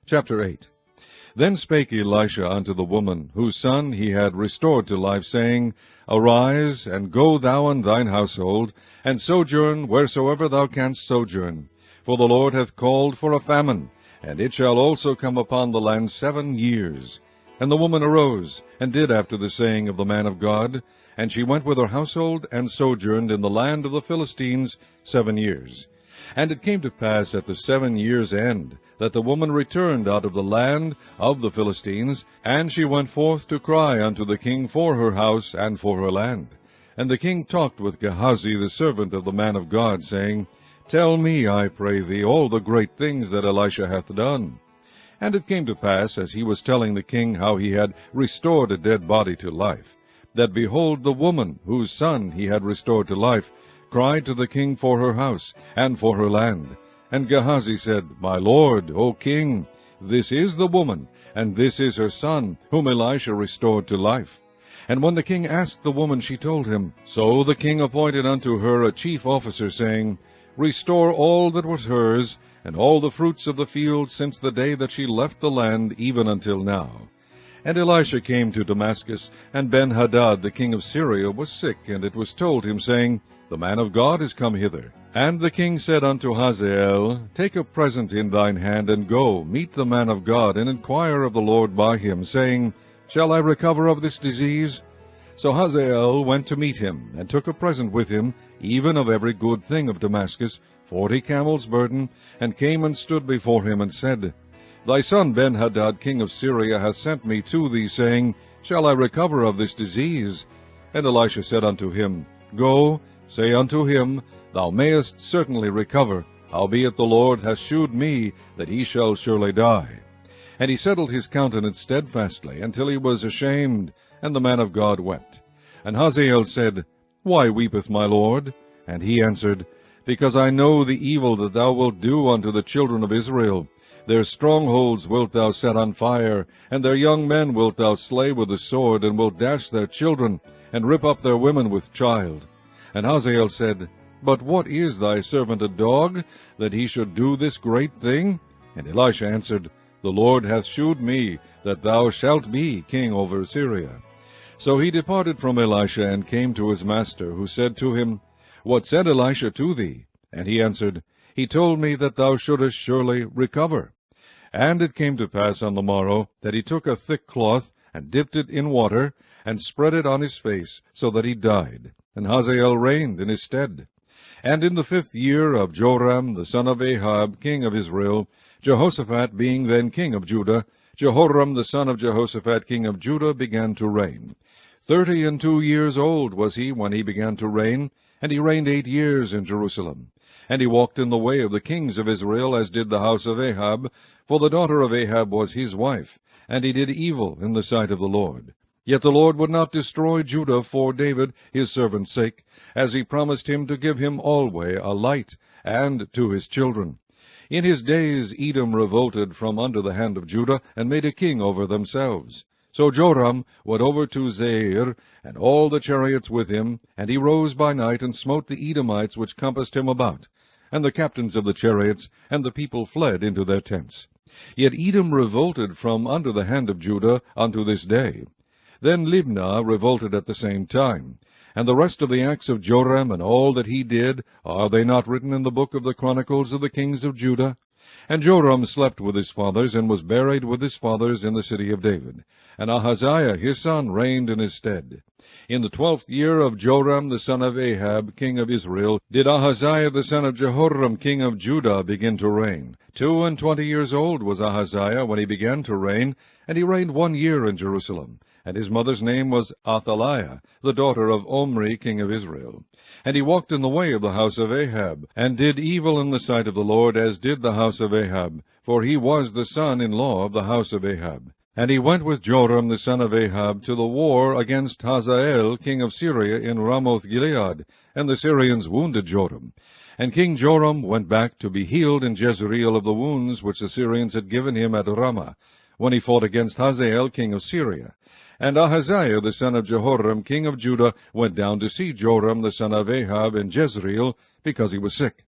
Chapter 8. Then spake Elisha unto the woman, whose son he had restored to life, saying, Arise, and go thou and thine household, and sojourn wheresoever thou canst sojourn. For the Lord hath called for a famine, and it shall also come upon the land 7 years. And the woman arose, and did after the saying of the man of God, and she went with her household, and sojourned in the land of the Philistines 7 years. And it came to pass at the 7 years' end, that the woman returned out of the land of the Philistines, and she went forth to cry unto the king for her house and for her land. And the king talked with Gehazi the servant of the man of God, saying, Tell me, I pray thee, all the great things that Elisha hath done. And it came to pass, as he was telling the king how he had restored a dead body to life, that behold, the woman, whose son he had restored to life, cried to the king for her house and for her land. And Gehazi said, My lord, O king, this is the woman, and this is her son, whom Elisha restored to life. And when the king asked the woman, she told him. So the king appointed unto her a chief officer, saying, Restore all that was hers, and all the fruits of the field, since the day that she left the land, even until now. And Elisha came to Damascus, and Ben-Hadad the king of Syria was sick, and it was told him, saying, The man of God is come hither. And the king said unto Hazael, Take a present in thine hand, and go, meet the man of God, and enquire of the Lord by him, saying, Shall I recover of this disease? So Hazael went to meet him, and took a present with him, even of every good thing of Damascus, 40 camels' burden, and came and stood before him, and said, Thy son Ben-Hadad king of Syria hath sent me to thee, saying, Shall I recover of this disease? And Elisha said unto him, Go, say unto him, Thou mayest certainly recover, howbeit the Lord hath shewed me that he shall surely die. And he settled his countenance steadfastly, until he was ashamed, and the man of God wept. And Hazael said, Why weepeth my lord? And he answered, Because I know the evil that thou wilt do unto the children of Israel. Their strongholds wilt thou set on fire, and their young men wilt thou slay with the sword, and wilt dash their children, and rip up their women with child. And Hazael said, But what is thy servant a dog, that he should do this great thing? And Elisha answered, The Lord hath shewed me that thou shalt be king over Syria. So he departed from Elisha, and came to his master, who said to him, What said Elisha to thee? And he answered, He told me that thou shouldest surely recover. And it came to pass on the morrow, that he took a thick cloth, and dipped it in water, and spread it on his face, so that he died. And Hazael reigned in his stead. And in the 5th year of Joram the son of Ahab king of Israel, Jehoshaphat being then king of Judah, Jehoram the son of Jehoshaphat king of Judah began to reign. 32 years old was he when he began to reign, and he reigned 8 years in Jerusalem. And he walked in the way of the kings of Israel, as did the house of Ahab, for the daughter of Ahab was his wife, and he did evil in the sight of the Lord. Yet the Lord would not destroy Judah for David his servant's sake, as he promised him to give him alway a light, and to his children. In his days Edom revolted from under the hand of Judah, and made a king over themselves. So Joram went over to Zair, and all the chariots with him, and he rose by night, and smote the Edomites which compassed him about. And the captains of the chariots, and the people fled into their tents. Yet Edom revolted from under the hand of Judah unto this day. Then Libnah revolted at the same time. And the rest of the acts of Joram, and all that he did, are they not written in the book of the Chronicles of the kings of Judah? And Joram slept with his fathers, and was buried with his fathers in the city of David. And Ahaziah his son reigned in his stead. In the 12th year of Joram the son of Ahab king of Israel did Ahaziah the son of Jehoram king of Judah begin to reign. 22 years old was Ahaziah when he began to reign, and he reigned 1 year in Jerusalem. And his mother's name was Athaliah, the daughter of Omri king of Israel. And he walked in the way of the house of Ahab, and did evil in the sight of the Lord, as did the house of Ahab, for he was the son-in-law of the house of Ahab. And he went with Joram the son of Ahab to the war against Hazael king of Syria in Ramoth-Gilead, and the Syrians wounded Joram. And King Joram went back to be healed in Jezreel of the wounds which the Syrians had given him at Ramah, when he fought against Hazael king of Syria. And Ahaziah the son of Jehoram king of Judah went down to see Joram the son of Ahab in Jezreel, because he was sick.